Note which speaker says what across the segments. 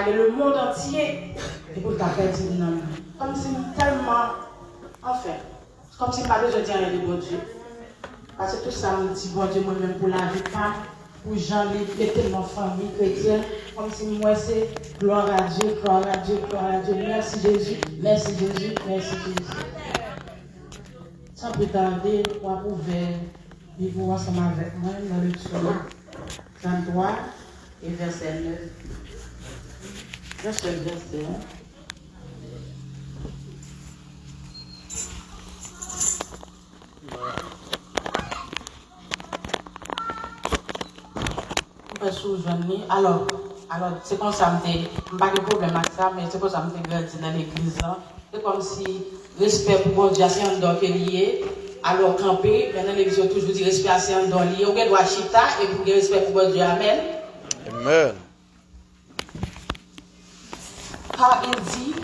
Speaker 1: le monde entier et pour ta faire dire non. Comme si tellement, enfin, comme si pas besoin de dire rien de bon Dieu. Parce que tout ça me dit bon Dieu moi-même pour la vie, pas pour Jean, il est tellement famille chrétienne, comme si moi c'est gloire à Dieu, gloire à Dieu, gloire à Dieu. Merci Jésus, merci Jésus, merci Jésus. Sans plus tarder, on va pouvoir vivre ensemble avec moi dans le psaume 33 et verset 9. Verset 1. Alors, c'est comme ça, je n'ai pas de problème avec ça, mais c'est comme ça que je grandi dans l'église. C'est comme si respect pour Dieu, c'est un don qui est lié. Alors, camper, maintenant l'église a toujours dit respect, c'est un don lié. On doit chita et pour respect pour Dieu. Amen.
Speaker 2: Amen.
Speaker 1: Car il dit,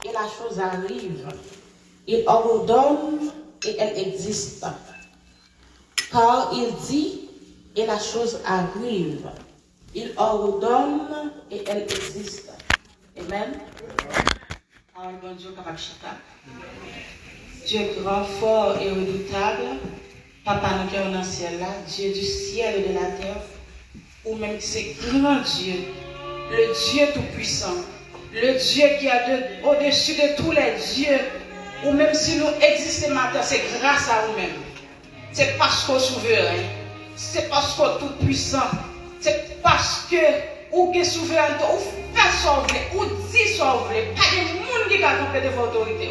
Speaker 1: et la chose arrive. Il ordonne et elle existe. Car il dit, et la chose arrive. Il ordonne et elle existe. Amen. Parole bon Dieu, capable chita. Dieu grand, fort et redoutable. Papa, nous qui sommes dans le ciel là, Dieu du ciel et de la terre, ou même c'est grand Dieu, le Dieu tout-puissant, le Dieu qui est au-dessus de tous les dieux, ou même si nous existons maintenant, c'est grâce à nous-mêmes. C'est parce qu'on est souverain, c'est parce qu'on est tout-puissant, c'est parce que ou est souverain, ou fait sauver, ou dit sauver, pas de monde qui a complété votre autorité.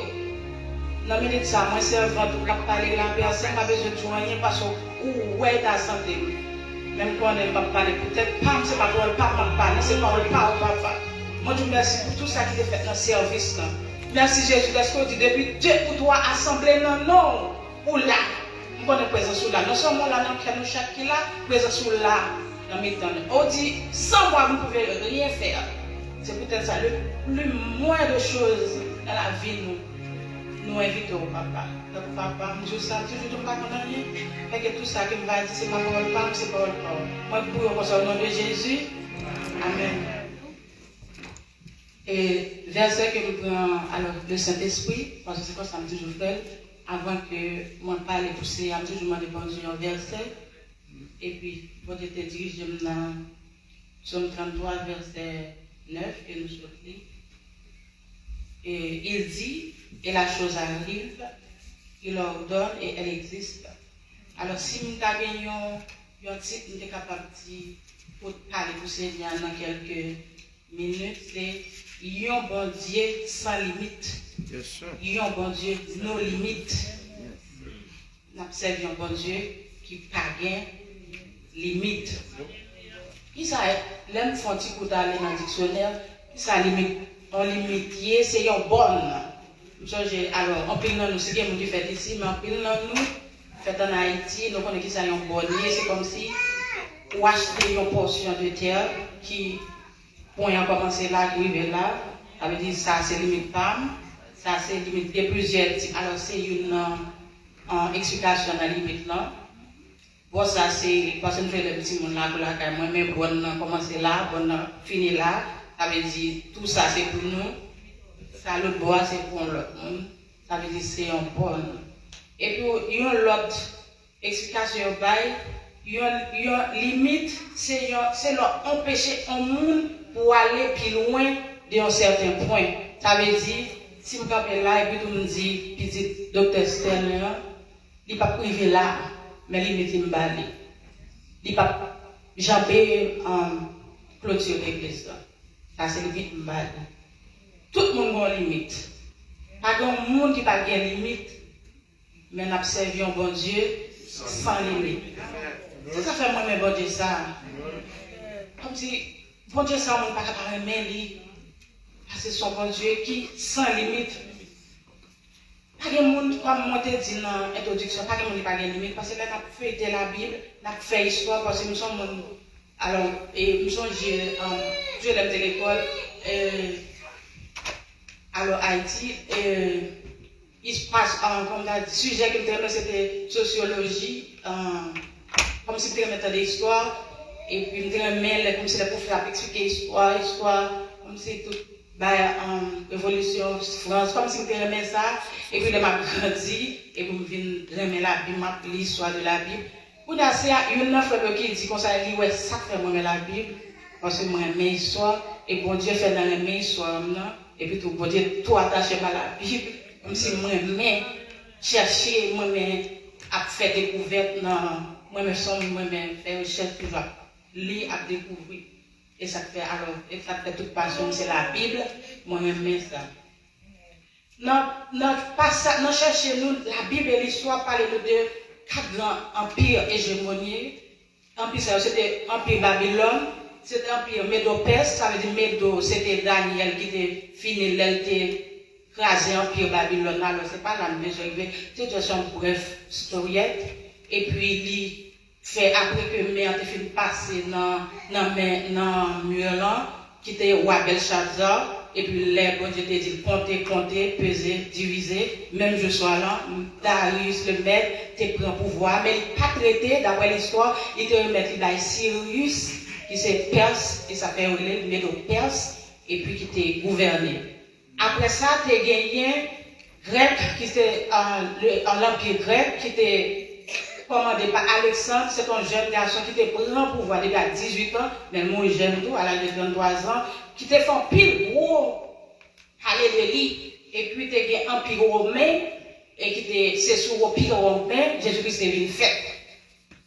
Speaker 1: Dans minute ça, moi c'est un ventre pour parler la personne, pas besoin de joindre parce que ouais ta santé. Même quand on ne va pas parler, peut-être pas, c'est pas pour le papa parler, c'est pas le papa. Moi je vous remercie pour tout ça qui est fait dans le service là. Merci Jésus parce que depuis Dieu pour toi assemblé non non ou là. Nous connaissons présence là. Nous sommes là dans nous chaque qui là, présence là dans mes temps. On dit sans moi vous ne pouvez rien faire. C'est peut-être ça le plus moins de choses dans la vie nous invitons au papa. Donc papa, je sais toujours pas qu'on a rien. Fait que tout ça qui me va dire c'est pas pour le papa, c'est pas le papa. Moi pour au nom de Jésus. Amen. Et verset que nous prenons alors le Saint-Esprit, parce que c'est comme ça me toujours fait, avant que moi parle et pousser, je toujours demandé bon Dieu un verset. Et puis, pour te diriger dans Psaume 33, verset 9, que nous sommes lire. Et il dit, et la chose arrive, il ordonne et elle existe. Alors, si nous avons un titre, nous sommes capables de dire, pour parler pour Seigneur dans quelques minutes, c'est un bon Dieu sans limite. Un bon Dieu, nos limites. Nous observons un bon Dieu qui n'a pas de limite. Qui ça est? L'un font petit coup d'aller dans le dictionnaire, qui ça limite? On limite, c'est un bon. Alors, on peut nous, c'est ce qui fait ici, mais on peut nous, fait en Haïti, nous connaissons qui ça un bon. C'est comme si on achetait une portion de terre qui, pour y commencer là, qui arrive là, ça veut dire ça c'est limite femme, ça c'est limite de plusieurs types. Alors, c'est une explication à la limite là. Bon, ça c'est parce que nous faisons le petit monde là pour la caille, moi, mais bon, commencer là, bon, finir là. Ça veut dire tout ça c'est pour nous, ça l'autre bois c'est pour l'autre monde, ça veut dire c'est un bon. Et puis il y a l'autre explication il y a limite, c'est leur empêcher un monde pour aller plus loin d'un certain point. Ça veut dire, si vous avez là et puis tout le monde dit, petit docteur Sterner, il ne peut pas priver là, mais il met une balle. Il ne peut pas jamais clôturer l'église. Ça c'est limite mal. Tout le monde a une limite. Pas de monde qui n'a pas de limite, mais nous observons un bon Dieu sans limite. C'est ça fait moi-même bon Dieu ça. Comme si bon Dieu ça, on ne peut pas parler mais parce que c'est son bon Dieu qui sans limite. Pas de monde comme moi te dit dans l'introduction, pas de monde qui n'a pas de limite parce que là nous avons fait la Bible, nous avons fait l'histoire parce que nous sommes alors, et nous sommes, je l'aime de l'école, alors Haïti, il se passe, comme on a dit, sujet que je c'était sociologie, comme si je mettais de l'histoire, et puis je me comme si le prophète expliquer l'histoire, comme si tout, Révolution France, comme si je aimais ça, et puis je m'a grandi, et puis je viens aimer la Bible, je lis l'histoire de la Bible. Pour dire, c'est une frère qui dit comme ça, il dit, ouais, ça fait moi la Bible, parce que moi j'aime l'histoire, et bon Dieu fait dans la même histoire, et puis tout, bon Dieu, tout attaché à la Bible, comme si moi j'aime chercher, moi j'aime faire découverte, moi j'aime faire recherche, toujours lire, à découvrir. Et ça fait alors, et ça fait toute passion, c'est la Bible, moi j'aime ça. Nous cherchons la Bible et l'histoire parle de 4 grands empires hégémoniques. Empire, c'était l'Empire Babylone, c'était l'Empire Médo-Perse, ça veut dire Médo, c'était Daniel qui était fini, il était crasé l'Empire Babylone. Alors, c'est pas la même chose, c'est juste un bref historiette. Et puis, il fait après que mère a fini passer dans le mur là, qui était roi Belshazzar. Et puis les bon Dieu te dit compter, peser, diviser. Même je sois là, Darius le maître te prend pouvoir, mais il n'a pas traité, d'après l'histoire, il te remet là Cyrus, qui c'est Perse, et ça fait le Médo-Perse, et puis qui t'est gouverné. Après ça, tu as gagné grec, qui c'est l'empire grec, qui était commandé par Alexandre, c'est un jeune garçon qui te prend pouvoir depuis à 18 ans, mais moi jeune tout, à l'âge de 23 ans, qui te fait un pile gros, alléluia, et puis tu as un empire romain, et qui c'est sur l'empire romain, Jésus-Christ est venu faire.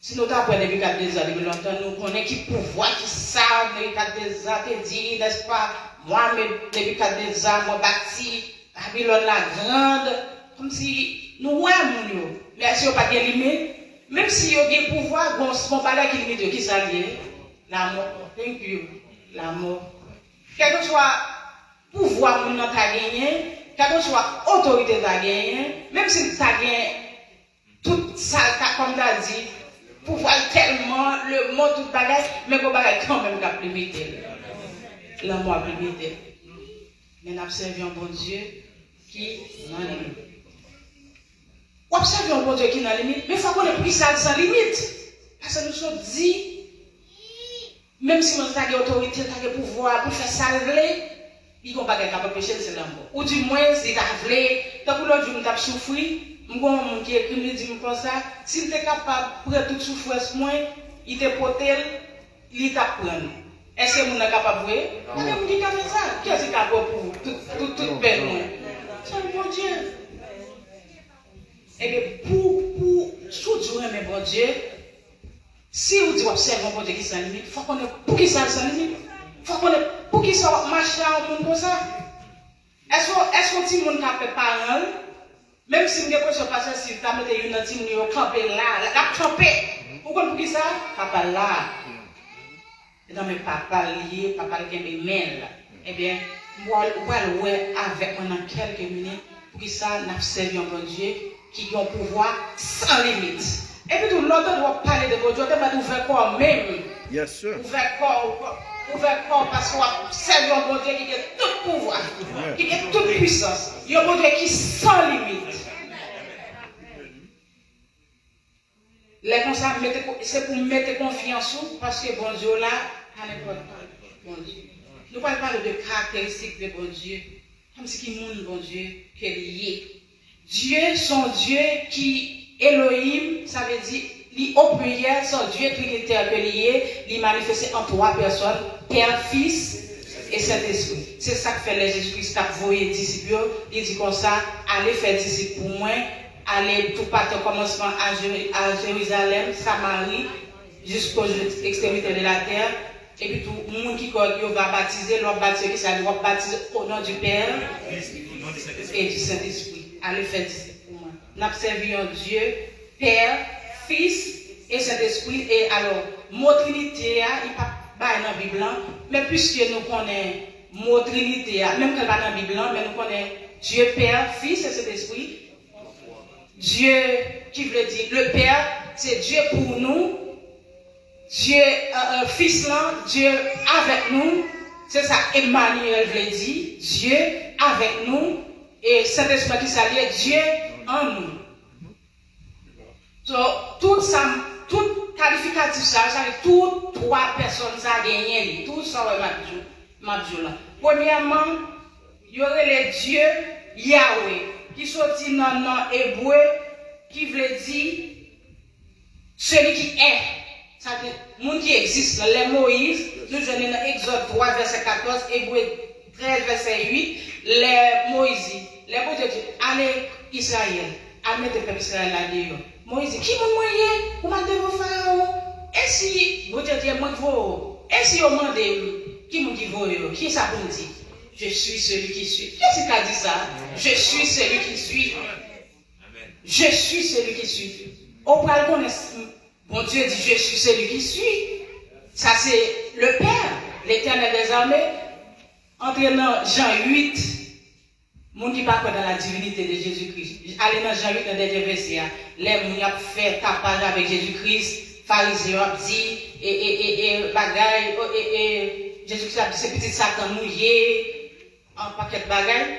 Speaker 1: Si nous avons depuis 4 ans, depuis longtemps, nous connaissons qui pouvoir, qui savent, depuis 4 ans, tu dis, n'est-ce pas, moi, depuis 4 ans, moi, bâti, Babylone la grande, comme si nous voyons, mais si on n'a pas de limite, même si on a des pouvoirs, on ne parle pas de limite, qui s'allie, la mort, thank you, la mort. Quel que soit pouvoir que nous avons gagné, quelle que soit autorité que nous avons gagné, même si tu as gagné tout ça, comme tu as dit, pouvoir tellement, le mot, tout bagage, mais qu'on va quand même la limité. La mort limité. Mais nous observons un bon Dieu qui n'a pas limite. Observons un bon Dieu qui n'a pas limite, mais il faut qu'on ait pris ça sans limite. Parce que nous sommes dit, même si nous avons l'autorité, nous avons le pouvoir pour faire ça, il ne va pas être péché, c'est l'amour. Ou du moins, si tu as voulu, tant que l'autre jour, tu as souffert, mon qui écrit me dit comme ça, si tu es capable de prendre toute souffrance, il te porte, il t'apprend. Est-ce que vous êtes capable de voir? Il y a des gens qui font ça. Qui est capable pour toute peine? C'est un bon Dieu. Et bien, pour soutenir mes bon Dieu, si vous dites observez un bon Dieu qui s'en limite, il faut qu'on ait pour qui ça s'en limite. Il faut qu'on ait pour qui ça marche au monde comme ça. Est-ce qu'on dit que monde qui fait parole, même si vous avez passé si vous avez une team qui est campé là, la campé, pourquoi pour qui ça? Papa là. Et dans mes papas liés, papa qui me mêle. Eh bien, moi, avec moi dans quelques minutes, pour qui ça, n'a servi un bon Dieu qui a un pouvoir sans limite. Et puis tout l'autre doit parler de bon Dieu, on va ouvrir corps même.
Speaker 2: Yes, sir.
Speaker 1: Ouvert corps parce qu'on a servi un bon Dieu qui a tout pouvoir, qui a toute puissance. Il y a un bon Dieu qui sans limite. C'est pour mettre confiance en parce que bon Dieu là, à n'importe bon Dieu. Nous ne parlons pas de caractéristiques de bon Dieu, comme si qui monde bon Dieu qui est lié. Dieu, son Dieu qui Elohim, ça veut dire, il au prière, son Dieu trinitaire que lié, il manifesté en 3 personnes, Père, Fils et Saint-Esprit. C'est ça que fait les Jésus-Christ qui a voyé les disciples. Il dit comme ça, allez faire disciples pour moi, allez tout partir au commencement à Jérusalem, Samarie, jusqu'aux extrémités de la terre. Et puis tout le monde qui va baptiser, leur baptiser, ça va baptiser au nom du Père et du Saint-Esprit. Allez faire disciples pour moi. Nous avons servi un Dieu, Père, Fils et Saint-Esprit. Et alors, mot Trinité, il n'y a pas dans la Bible, mais puisque nous connaissons mot Trinité, même qu'elle n'est pas dans la Bible, mais nous connaissons Dieu, Père, Fils et Saint-Esprit. Dieu, qui veut dire, le Père, c'est Dieu pour nous. Dieu, Fils là, Dieu avec nous. C'est ça, Emmanuel veut dire, Dieu avec nous. Et Saint-Esprit qui s'allie, Dieu en nous. Donc, tout qualificatif ça, toutes 3 personnes ça gagné, tout ça, ma là. Premièrement, il y aurait les dieux Yahweh, qui sorti dans le nom hébreu, qui veut dire celui qui est. Ça veut dire le monde qui existe. Les Moïse, nous venons dans Exode 3, verset 14, Hébreu 13, verset 8, les Moïse, les beaux dieux, allez Israël, allez mettre le peuple Israël là-dedans. Moïse, qui m'a moyen pour m'en devant Pharaon? Et si, vous dites, moi, et si on m'a dit, qui m'a dit, qui ça pour me dire? Je suis celui qui suis. Qu'est-ce qui a dit ça? Je suis celui qui suis. Je suis celui qui suis. Au bras le bon Dieu dit, je suis celui qui suis. Ça, c'est le Père, l'Éternel des armées. Entraînant Jean 8, mon qui parle dans la divinité de Jésus-Christ. Allez dans Jean 8, dans le dernier verset, les gens qui ont fait tapage avec Jésus-Christ, pharisiens ont dit, et bagaille, et Jésus-Christ a dit, c'est petit Satan mouillé, en paquet de bagaille.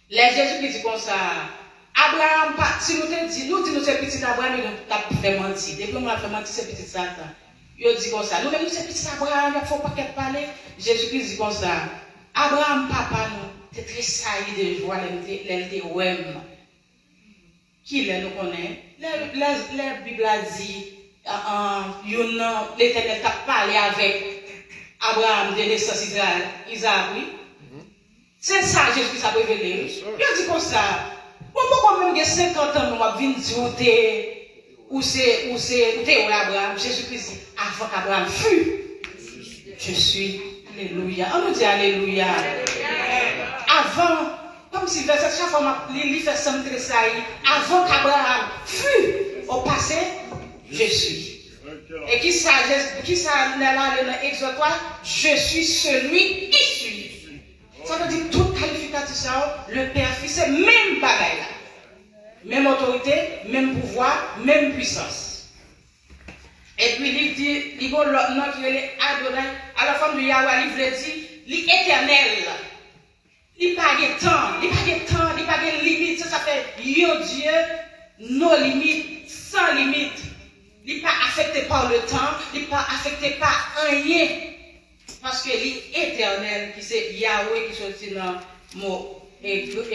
Speaker 1: Les Jésus-Christ dit comme ça, Abraham, si nous te disons, nous c'est petit Abraham, nous avons fait mentir. Depuis qu'on a fait mentir, c'est petit Satan. Il dit comme ça, nous-mêmes, c'est petit Abraham, il faut pas qu'elle parle. Jésus-Christ dit comme ça, Abraham, papa, nous, c'est très sailli de joie, l'elle ouem. Qui nous connaît? La Bible a dit, l'Éternel t'a parlé avec Abraham de naissance Isaac, oui. C'est ça, Jésus-Christ a révélé. Il a dit comme ça, pourquoi même que 50 ans, nous avons vu où c'est Abraham. Jésus-Christ dit, avant qu'Abraham fût, je suis. Alléluia. On nous dit Alléluia. Avant, comme si verset chaque fois, il fait ça, avant qu'Abraham fût au passé, je suis. Et qui ça là dans Exode 3, je suis celui qui suis. Ça veut dire tout qualificatif ça, le Père, Fils, c'est même bagaille là. Même autorité, même pouvoir, même puissance. Et puis il dit, il y a l'autre nom qui est Adonai, à la femme de Yahweh, il veut dire, l'éternel. Il n'y a pas de temps, il n'y a pas de limite. Ça fait, Dieu, nos limites, sans limite. Il n'est pas affecté par le temps, il n'est pas affecté par rien. Parce que l'éternel, qui c'est Yahweh, qui sortit dans le mot hébreu.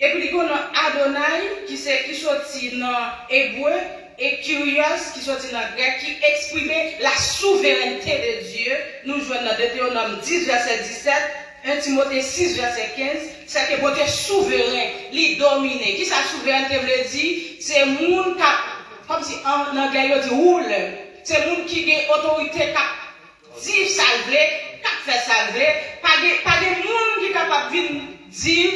Speaker 1: Et puis, il y a Adonai, qui sortit dans hébreu, et Kyrios, qui sortit dans le grec, qui exprimait la souveraineté de Dieu. Nous jouons dans Deutéronome 10, verset 17, 1 Timothée 6, verset 15, c'est que Dieu souverain, il domine. Qui sa souveraineté veut dire? C'est le monde qui, comme si en anglais, il dit roule. C'est le monde qui a autorité qui dit salvé, qui fait salvé. Pas de monde qui est capable de dire,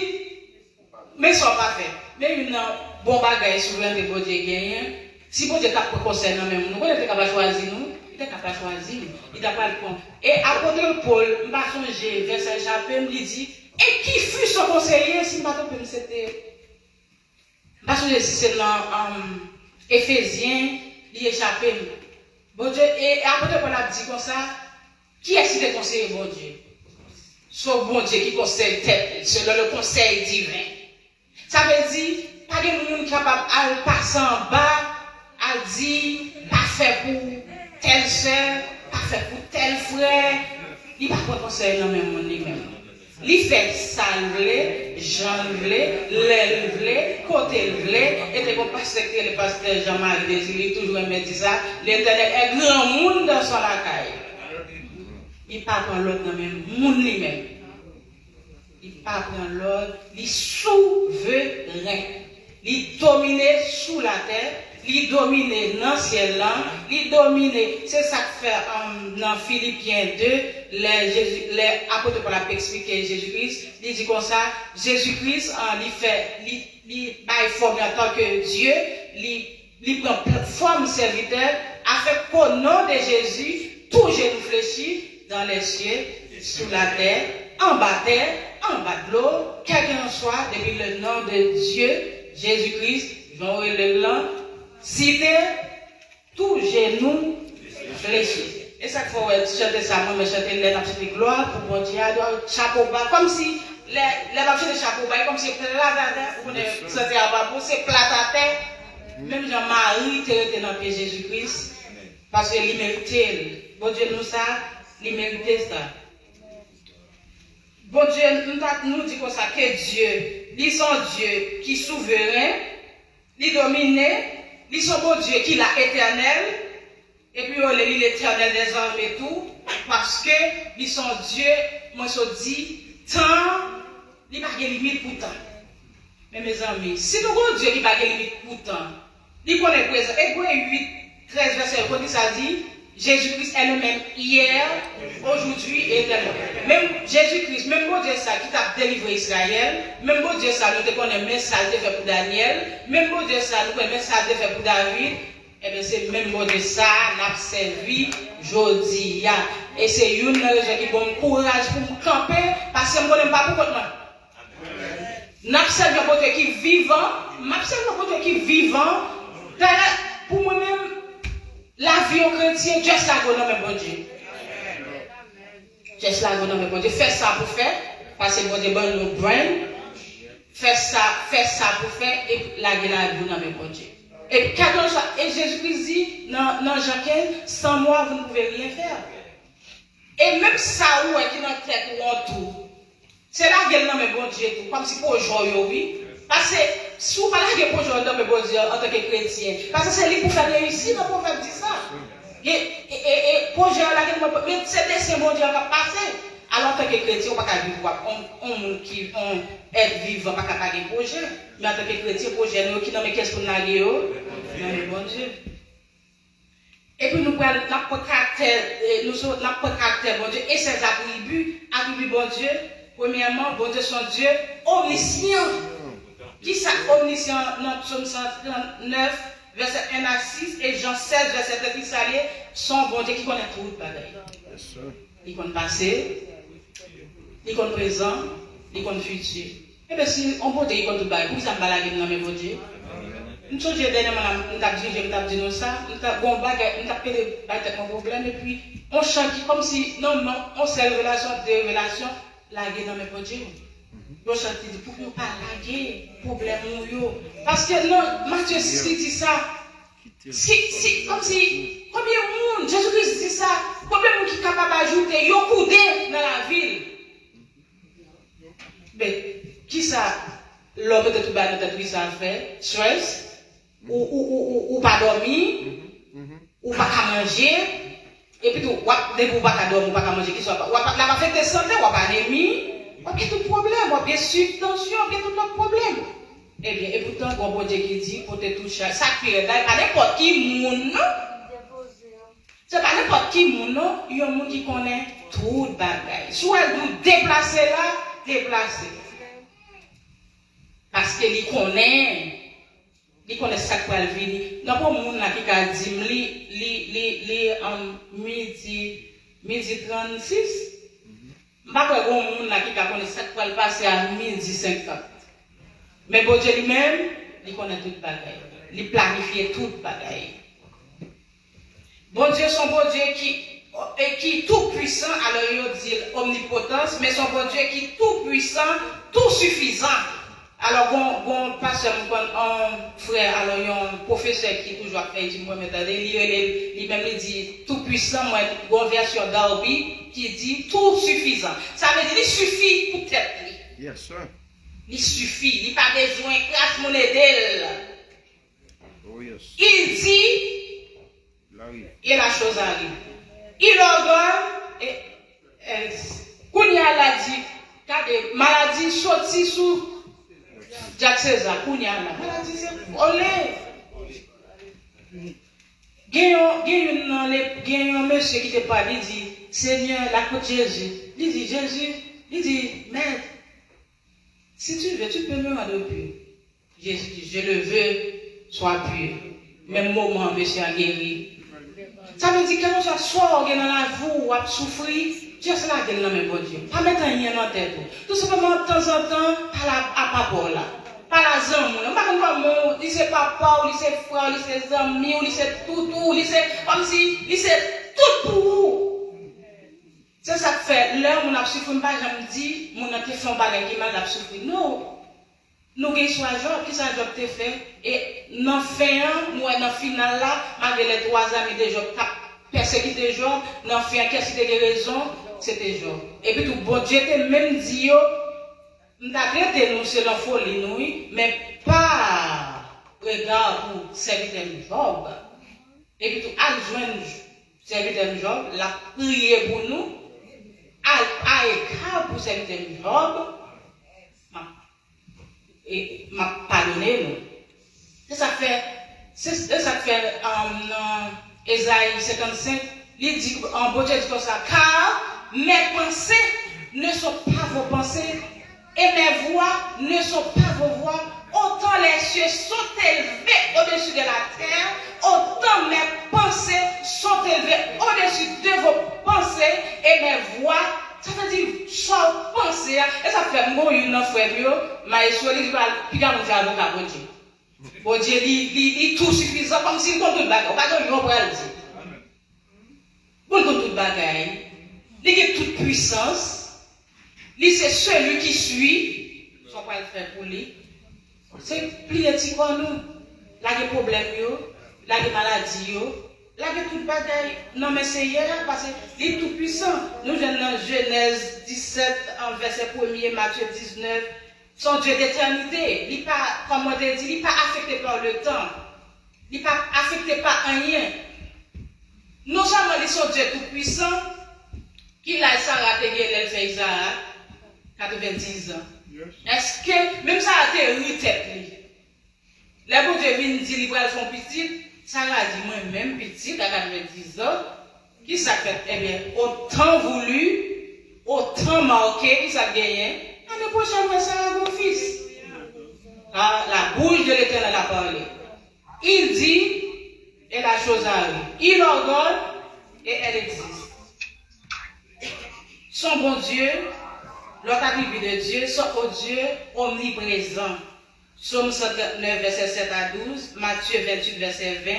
Speaker 1: mais ça pas fait. Mais une bon bagage souveraineté pour Dieu gagne. Si bon Dieu t'a conseillé nous même, nous pas capable choisir nous, il est capable choisir, il t'a pas le compte. Et apôtre Paul, m'a songé verset chapitre, il dit, et qui fut son conseiller si m'a trompé c'était parce que si c'est dans Éphésiens, il échappé. Bon Dieu et apôtre Paul a dit comme ça, qui est-ce qui te conseille bon Dieu? Son bon Dieu qui conseille selon le conseil divin. Ça veut dire pas de monde capable de passer en bas a dit, pas fait pour telle soeur, pas fait pour tel frère. Il n'a pas de conseil dans le même monde lui-même. Il fait ça, Jean, l'aile, côté, et c'est comme parce que le pasteur Jean-Marie Désiré toujours aimé dire ça, l'Éternel est grand monde dans son lacaille. Il ne pas prendre l'autre dans le même monde lui-même. Il ne pas prendre l'autre, il est souverain. Il domine sous la terre. Il domine dans le ciel, il domine, c'est ça que fait dans Philippiens 2, les apôtres pour expliquer Jésus-Christ, il dit comme ça, Jésus-Christ, il forme en tant que Dieu, il prend forme serviteur, afin qu'au nom de Jésus, tout genou fléchit dans les cieux, sous la terre, en bas de l'eau, quel qu'en soit, depuis le nom de Dieu, Jésus-Christ, Jean le blanc, citer tout genou fléchi. Et ça qu'il faut chanter ça, moi, chanter les gloire pour bon Dieu, chapeau bas, comme si les marchés de chapeau bas, comme si plat à terre, vous sentez à bas, c'est plat à terre. Même Jean-Marie était dans le pied Jésus-Christ, parce qu'il méritait. Bon Dieu nous ça, il méritait ça. Dieu nous dit comme ça que Dieu, il son Dieu qui est souverain, il domine, il son bon Dieu qui est éternel, et puis il est l'éternel des hommes et tout, parce que il son Dieu, moi je dis, tant, il n'y a pas de limite pour tant. Mais mes amis, si nous avons Dieu qui n'a pas de limite pour tant, il connaît présent. Hébreux 8, 13, verset 1, ça dit, Jésus-Christ est le même hier, aujourd'hui et éternellement. Même Jésus-Christ, même bon Dieu ça qui t'a délivré Israël, même bon Dieu ça nous te connaît même ça fait pour Daniel, même bon Dieu ça nous connaît même ça fait pour David, et bien c'est même bon Dieu ça n'a servi aujourd'hui. Et c'est une raison qui donne courage pour me camper, parce que je ne connais pas pourquoi moi. N'a servi un bon Dieu qui est vivant, m'a servi un bon Dieu qui est vivant, pour moi-même. La vie au chrétien, Dieu la gonne, mais bon Dieu. Dieu la gonne, mais bon Dieu. Fais ça pour faire, parce que bon Dieu, bon nous brain. Fais ça pour faire, et la gonne, mais bon Dieu. Et cadeau ça, et Jésus-Christ dit, dans Jean 15, sans moi, vous ne pouvez rien faire. Et même ça, où est qui dans la tête ou en tout, c'est la gueule, mais bon Dieu, comme si pour aujourd'hui, oui. Parce que si vous parlez de projet de bon Dieu en tant que chrétien, parce que c'est lui pour faire réussir, le prophète dit ça. Et projet là, mais c'est des bon Dieu qui a passé. Alors en tant que chrétien, on ne peut pas vivre. On qui est vivant, pas capable de projet. Mais en tant que chrétien, projet, nous qui n'avons qu'est-ce qu'on a dit, non, mais bon Dieu. Et puis nous prenons notre caractère, bon Dieu, et ses attributs, bon Dieu. Premièrement, bon Dieu, son Dieu omniscient. Qui ça, omniscient, dans Psaume 139, verset 1 à 6, et Jean 7, verset 3, qui s'allie, son bon Dieu qui connaît tout le bagaille. Il connaît passé, il connaît présent, il connaît futur. Et bien si on peut dire qu'il connaît tout le bagaille, pourquoi ça me balade dans mes bon Dieu? Une chose, dernièrement, je t'ai dit ça, je t'ai mon problème, et puis on chante comme si, non, on sait des révélations, la guerre dans mes bon Dieu. Yo chante dit pour ne pas laguer problème parce que non Matthieu 6 dit ça si comme si combien de monde Jésus-Christ dit ça combien de monde qui est capable d'ajouter yo coudé dans la ville mais qui ça l'homme de tout bas de tout ça fait stress ou pas dormir ou pas manger et puis tout ou pas dormir ou pas manger qui soit pas la fait de santé ou pas anémie. Il y a tout problème, il y a subtension, il y a tout notre problème. Eh bien, et pourtant, bon Dieu qui dit, pour te toucher, ça qui est là, pas n'importe qui moun, non? C'est pas n'importe qui moun, non? Il y a un monde qui connaît tout le bagage. Soit elle doit déplacer là, déplacer. Parce qu'il connaît ça qui va venir. Non, pas un monde là qui a dit, midi 36. Je ne sais pas si qui connaît ça qui va passer à midi 50. Mais bon Dieu lui-même, il connaît tout le bagaille. Il planifie tout le bagaille. Bon Dieu, son bon Dieu qui est tout puissant, alors il dit omnipotence, mais son bon Dieu qui est tout puissant, tout suffisant. Alors, bon, pas seulement un frère, alors il y a un professeur qui toujours fait, il dit, moi, lui-même, il dit tout puissant, moi, une version d'Arby qui dit tout suffisant. Ça veut dire, il suffit pour tête.
Speaker 2: Yes, sir.
Speaker 1: Il suffit, il n'a pas besoin de classe monnaie d'elle.
Speaker 2: Oh, yes.
Speaker 1: Il dit, et la chose arrive. Il ordonne, et Kounia l'a dit, car des maladies sorties sous Jacques César, Kounia l'a maladie, c'est olé. Il y a un monsieur qui te parle, il dit, Seigneur, la côte Jésus. Il dit, Jésus, il dit, Maître, si tu veux, tu peux me rendre pur. Jésus dit, je le veux, sois pur. Même moment, monsieur a guéri. Ça veut dire que nous soit dans la vie ou à souffrir, Dieu c'est la gueule dans mes bon Dieu. Pas mettre rien dans la tête. Tout simplement, de temps en temps, par la parole là. Par la zame. On va comment, il sait papa, il sait frère, il sait amis, il sait tout, il sait, comme si, il sait tout pour vous. C'est ça que fait, l'heure où on a souffert, pas jamais dit, on a fait un bagage qui m'a souffert. Non. Nous avons soit job, qui ça job te fait, et dans fin, nous dans le final là, malgré les 3 amis de job, persécuté job, dans fin, qu'est-ce que des raisons, c'était Job. Et puis tout bon Dieu était même dit yo, m'ta traité nous selon folie nous, mais pas regard pour serviteur Job. Et puis tout adjoint serviteur Job, la prié pour nous, à écart pour serviteur Job, et m'a pardonné nous. C'est ça fait en Ésaïe 55, il dit en beau Dieu dit comme ça, car mes pensées ne sont pas vos pensées et mes voix ne sont pas vos voix. Autant les cieux sont élevés au-dessus de la terre, autant mes pensées sont élevées au-dessus de vos pensées et mes voix. Ça veut dire, soit penser, et ça fait moi une frère, mais je suis puis quand on fait avocat, bon Dieu. Bon Dieu, il tout suffisant, comme si on compte tout le bagage. Pas comme on pourrait le dire. On compte tout le bagage. Il a toute puissance. Lui, c'est celui qui suit. Son quoi il fait pour lui. C'est plus petit pour nous. Là, il y a des problèmes, là, il y a des maladies. Là, il y a tout le bagage. Non, mais c'est hier, parce qu'il est tout puissant. Nous, dans Genèse 17, en verset 1er, Matthieu 19. Son Dieu d'éternité, il n'est pas, comme on dit, il n'est pas affecté par le temps. Il n'est pas affecté par rien. Non seulement il est son Dieu tout-puissant, qu'il a Sarah payé l'elfe Isaac, 90 ans. Est-ce que, même ça a été retête, les bon Dieu vient dire, il va son petit, Sarah dit, moi-même petit, à 90 ans, qui ça fait? Eh bien, autant voulu, autant marqué, qui ça gagne. L'année prochaine, ça va mon fils. La bouche de l'Éternel a parlé. Il dit, et la chose arrive. Il ordonne, et elle existe. Son bon Dieu, l'autre attribut de Dieu, son Dieu omniprésent. Psaume 139, verset 7 à 12, Matthieu 28, verset 20.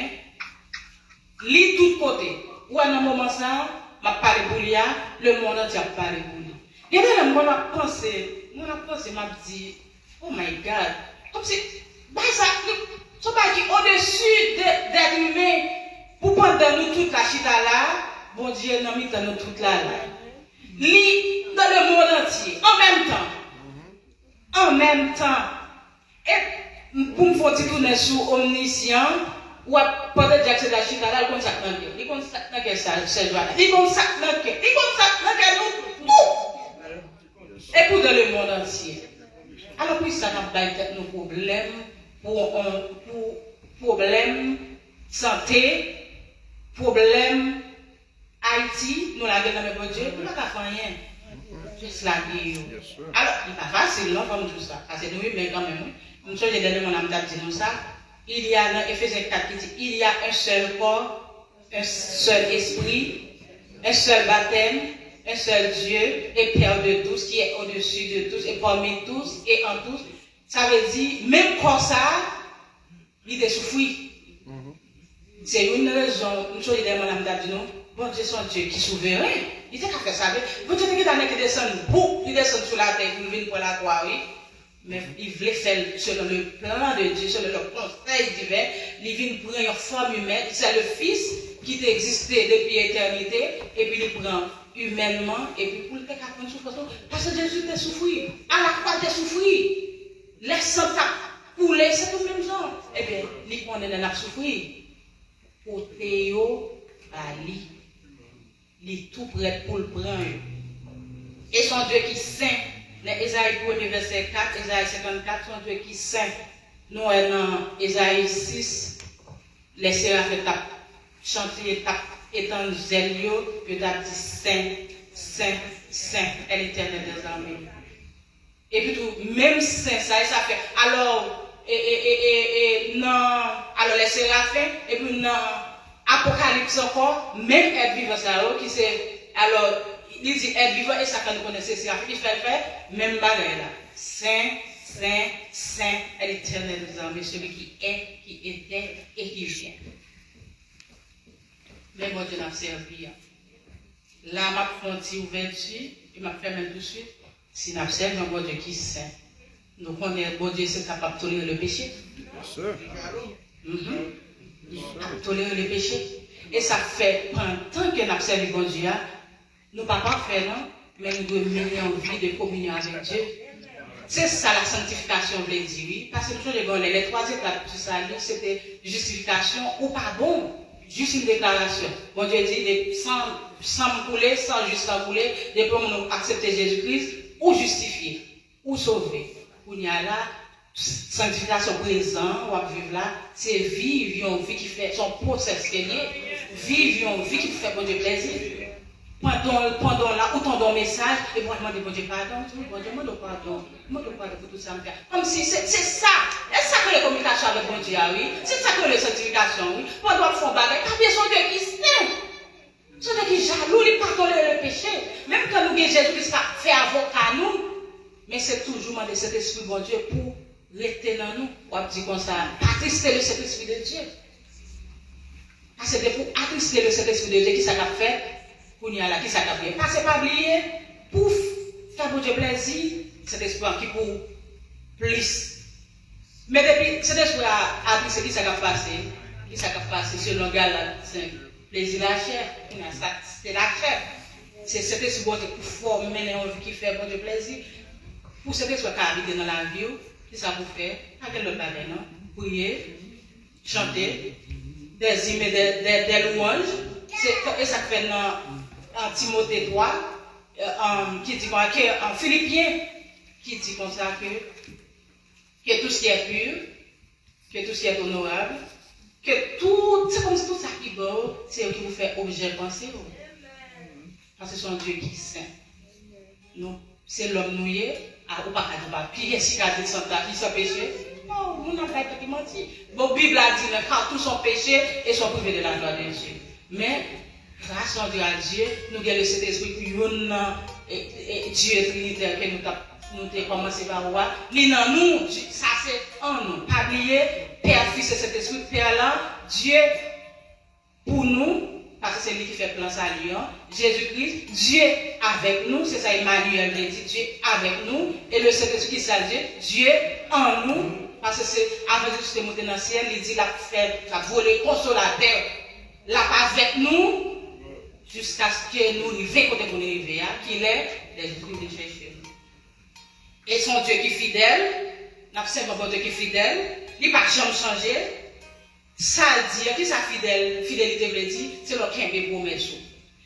Speaker 1: Lis tout côté. Ou à un moment ça, m'a parlé pour lui, le monde entier a parlé pour lui. Et bien, mon a pensé, m'a dit, oh my God, comme si, ça, qui au-dessus d'être humain, pour prendre nous toute la chita là, bon Dieu, nous mis dans nous toute là. Lit dans le monde entier, en même temps. Et pour me faire tourner sur omniscient, ou peut-être dire que c'est la chita là, il consacre dans le cœur. Il consacre dans le cœur, il consacre dans le cœur. Il consacre dans le cœur, nous, tout. Et pour dans le monde entier. Alors, puis ça n'a pas été nos problèmes, pour problème santé, problème Haïti, nous l'avons dans le Dieu, nous n'avons pas fait rien. Juste la vie. Alors, il n'est pas facile, non, comme tout ça. Parce que nous, mais quand même, nous sommes les derniers, mon âme dit nous ça. Il y a dans Éphésiens 4 qui dit, il y a un seul corps, un seul esprit, un seul baptême, un seul Dieu et Père de tous, qui est au-dessus de tous et parmi tous et en tous. Ça veut dire, même comme ça, il est souffri. C'est une raison, nous sommes les derniers, mon âme dit nous. Bon Dieu, c'est un Dieu qui est souverain. Il dit qu'à faire ça. Bon Dieu, qui descend beaucoup, il descend sur la terre, il vient pour la croix, oui. Mais il voulait faire selon le plan de Dieu, selon le conseil divin. Il vient prendre une forme humaine. C'est le Fils qui existait depuis l'éternité. Et puis il prend humainement. Et puis pour le faire prendre souffrance. Parce que Jésus t'a souffert. À la croix, t'a souffert. Les sangs coulé, c'est tout le même genre. Eh bien, il prend un souffrir. Pour Théo, à lui. Il est tout prêt pour le prendre. Et son Dieu qui est saint, dans Ésaïe 1, verset 4, Ésaïe 54, son Dieu qui est saint. Nous, dans Ésaïe 6, les séraphins tapent, chanter, tapent, étant zélio, que t'as dit saint, saint, saint, est l'Éternel des armées. Et puis tout, même saint, ça fait. Alors, alors les séraphins, et puis non. Apocalypse encore, même être vivant ça, qui c'est, alors, il dit être vivant et ça fait nous connaître, c'est il fait même bagaille là. Saint, saint, saint est l'Éternel des armées, celui qui est, qui était et qui vient. Mais bon Dieu n'a servi. Là, m'a fait une petite ouverture, il m'a fait même tout de suite, si n'a servi un bon Dieu qui est saint. Donc on est bon Dieu, c'est capable de tolérer le péché.
Speaker 2: Bien sûr.
Speaker 1: Tolérer les péchés. Et ça fait un temps que nous avons servi bon Dieu. Nous ne pas parfaits, non? Mais nous devons mener en vie de communion avec Dieu. C'est ça la sanctification, je l'ai dit, oui. Parce que les trois étapes du salut, c'était justification ou pardon. Juste une déclaration. Bon Dieu dit, sans me couler, sans juste en couler, depuis nous accepter Jésus-Christ, ou justifier, ou sauver. Pour y a là, sanctification présent, ou à vivre là, c'est vivre une vie qui fait son process gagné, vivre une vie qui fait bon Dieu plaisir. Pendant là, autant d'un message, et moi demander bon Dieu pardon, bon Dieu, moi pardon pour tout ça me faire. Comme si c'est ça. C'est ça que la communication avec bon Dieu, oui. C'est ça que la sanctification, oui. Pendant le fond bagage, pas bien son Dieu qui s'aime. Son Dieu qui jaloux, il pardonne le péché. Même quand nous avons Jésus qui fait avocat nous, mais c'est toujours demander cet esprit bon Dieu pour rester dans nous. On dit comme ça, attrister le Saint-Esprit de Dieu. C'est pour attrister le Saint-Esprit de Dieu qui s'est fait. Pour nous là, qui s'est fait. Parce que pas oublier, pouf, faire bon Dieu plaisir, cet esprit qui pour plus. Mais depuis cet esprit a pris ce qui s'est passé selon Galates 5. Plaisir la chair, c'est la chair. C'est cet esprit bon Dieu pour former une vie qui fait bon Dieu plaisir. Pour cet esprit qui habite dans la vie, qui ça vous fait? À quel autre bagage, non? Prier, chanter, des hymnes et des louanges. Et ça fait en Timothée 3, qui dit en Philippiens, qui dit comme ça que tout ce qui est pur, que tout ce qui est honorable, que tout, c'est comme si tout ça qui est beau, c'est eux qui vous fait objet de penser. Parce que c'est un Dieu qui est saint. Non, c'est l'homme nouillé, ou pas qu'à dire, puis est-ce qu'il a dit qui sont péché? Non, on n'a pas été menti. Bon, Bible a dit, car tous sont péchés et sont privés de la gloire de Dieu. Mais, grâce à Dieu, nous avons cet esprit qui est Dieu Trinitaire que nous avons commencé par voir. Nous, ça c'est en nous. Pas oublier, Père, Fils et cet esprit, Père là, Dieu pour nous, parce que c'est lui qui fait plan salut. Jésus-Christ, Dieu avec nous, c'est ça Emmanuel dit, Dieu avec nous, et le Saint-Esprit qui s'agit, Dieu en nous, parce que c'est avec Jésus qui est monté dans le ciel, il dit, la volée consolateur, là avec nous, jusqu'à ce que nous arrivions côté pour nous arriver, qu'il est des esprits de chercher. Et son Dieu qui est fidèle, n'a pas bon Dieu qui est fidèle, il n'a pas jamais changé. Ça dit, qui sa fidélité veut dire, c'est le qui est promesse.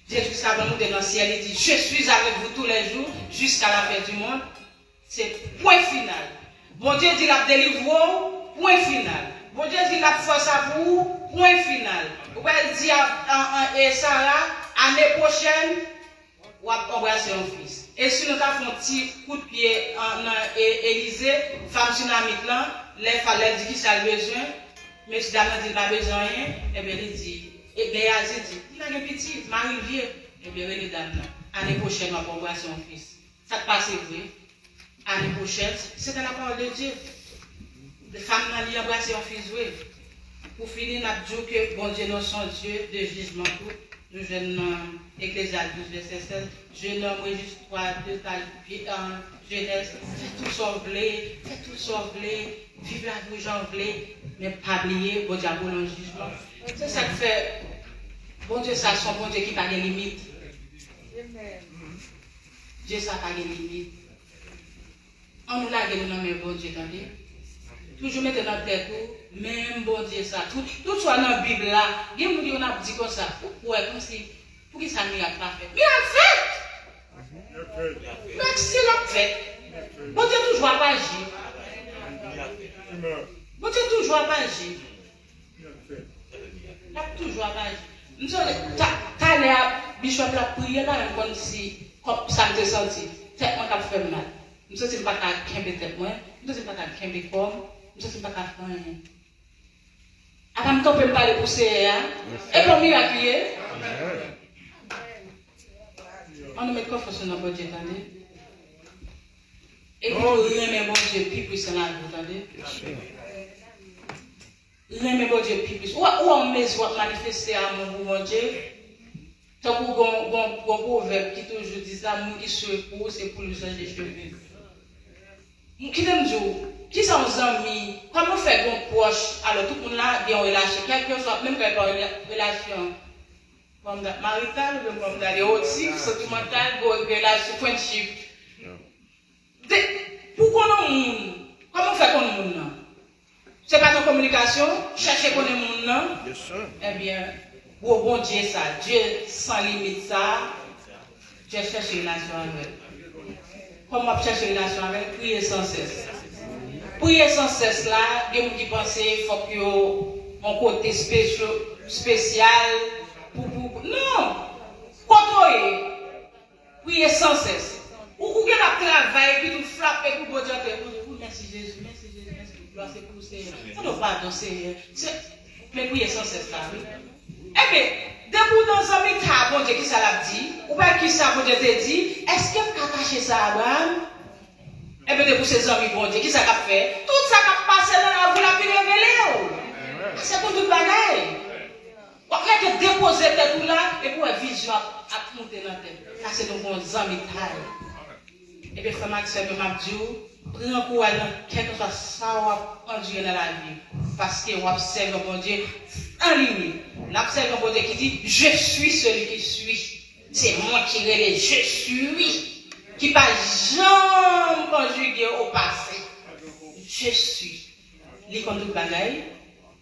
Speaker 1: Jésus avant nous dans le ciel, il dit, je suis avec vous tous les jours, jusqu'à la fin du monde. C'est point final. Bon Dieu dit, la délivre, point final. Bon Dieu dit, la force à vous, point final. Vous pouvez dire à Sarah, année prochaine, on va embrasser un fils. Et si nous avons un petit coup de pied en Élysée, femme dynamique là, les fallait dire qui ça a besoin, mais si dame dit pas besoin rien, et bien il dit, et bien il dit, il a un petit, Marie vieux, et bien il dame là, année prochaine on va embrasser un fils. Ça passe vrai. Année prochaine, c'est dans la parole de Dieu. Les femmes n'ont embrassé un fils vrai. Pour finir, nous avons dit que bon Dieu, nous sommes Dieu de jugement tout. Nous jeunes Ecclésiaste 12, verset 16. Je nommerai juste 3, 2, jeunesse. Faites tout sauver, vive la bouche en blé, mais pas oublier, bon Dieu, pour le jugement. C'est ça qui fait, bon Dieu, ça, son bon Dieu qui n'a pas de limite. Dieu, ça n'a pas de limite. On nous l'a dit, nous nommons bon Dieu, attendez. Toujours mettre dans notre tête, même bon Dieu ça. Tout soit dans la Bible là, bien nous on a dit comme ça. Pourquoi comme si pour qui ça n'y a pas fait? Mais en fait, merci l'a fait. Bon Dieu toujours pas agir. Bon Dieu toujours pas agir. Il a toujours pas agir. Nous t'as l'air bishop la prière là comme si comme ça me senti. C'est on t'a fait mal. Nous sommes pas qu'à camper tête moi, nous sommes pas qu'à camper comme je ne sais pas qu'à faire rien. Avant qu'on peut parler pour CA, et pour miracle, on nous met confiance dans notre Dieu, attendez. Et pour rien, mais bon Dieu, plus puissant là, attendez. Rien, mais bon Dieu, plus puissant. Où on met soit manifester à mon Dieu, tant qu'on a un proverbe qui toujours dit ça, mon qui se repose, c'est pour l'usage des cheveux. Qui t'aime dire? Qui sont nos amis? Comment faire bon proche? Alors tout le monde là, bien relâché. Quelque chose, même quand il y a une relation, marital ou comme érotique, sentimental, relation, friendship. Pour qu'on ait monde, comment on fait qu'on ait monde? C'est pas dans communication, chercher qu'on ait monde.
Speaker 2: Yes, sir.
Speaker 1: Eh bien, pour bon Dieu ça, Dieu sans limite ça, Dieu cherche une relation avec. Comment on cherche une relation avec? Prier sans cesse. Prier sans cesse là, il y a des gens qui pensent qu'il faut qu'il y ait un côté spécial. Non! Contrôler. Prier sans cesse. Ou vous avez travail, puis vous frappez pour vous dire merci Jésus, merci Jésus, merci gloire, c'est pour le Seigneur. Ça ne doit pas danser. Mais prier sans cesse là, oui. Eh bien, debout dans un métal, bon Dieu, qui ça l'a dit? Ou bien qui ça, bon Dieu, t'a dit? Est-ce qu'il a caché ça à Abraham? Eh bien, pour ces amis, bon Dieu, qui ça a fait? Tout ça qui a passé dans la vie, la vie révélée. C'est pour tout bagaille. On a déposé tout là, et pour une vision à monter dans la tête. Ça, c'est nos bons amis. Et bien, frère Maxime, je m'a dit, prends pour aller dans quel que soit ça, on va conduire dans la vie. Parce qu'on observe mon Dieu en ligne. On observe mon Dieu qui dit, je suis celui qui suis. C'est moi qui relève, je suis. Qui ne va jamais conjuguer au passé. Je suis. Les conduits de bagaille,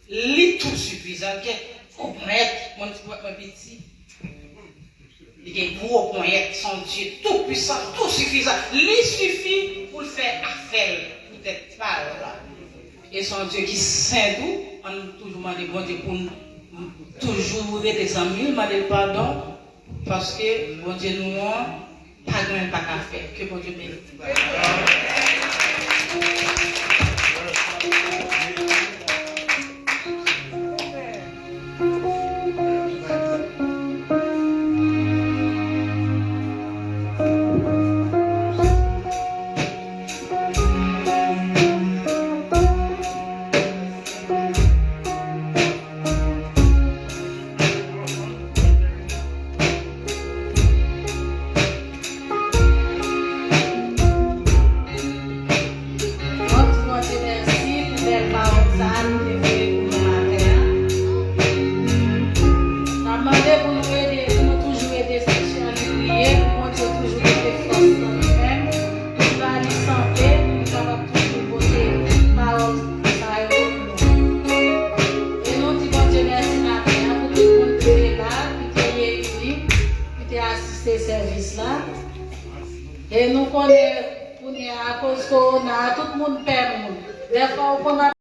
Speaker 1: les tout suffisant. Mon petit. Il y a un gros point, son Dieu, tout puissant, tout suffisant. Il suffit pour le faire affaire. Peut-être pas là. Et son Dieu qui saint tout, on a toujours demandé bon Dieu pour toujours rester sans mille, demander pardon. Parce que bon Dieu nous pas grand pas qu'à faire. Que bon Dieu bénisse. Service là et nous connaissons à cause qu'on a tout le monde perd. Des fois, on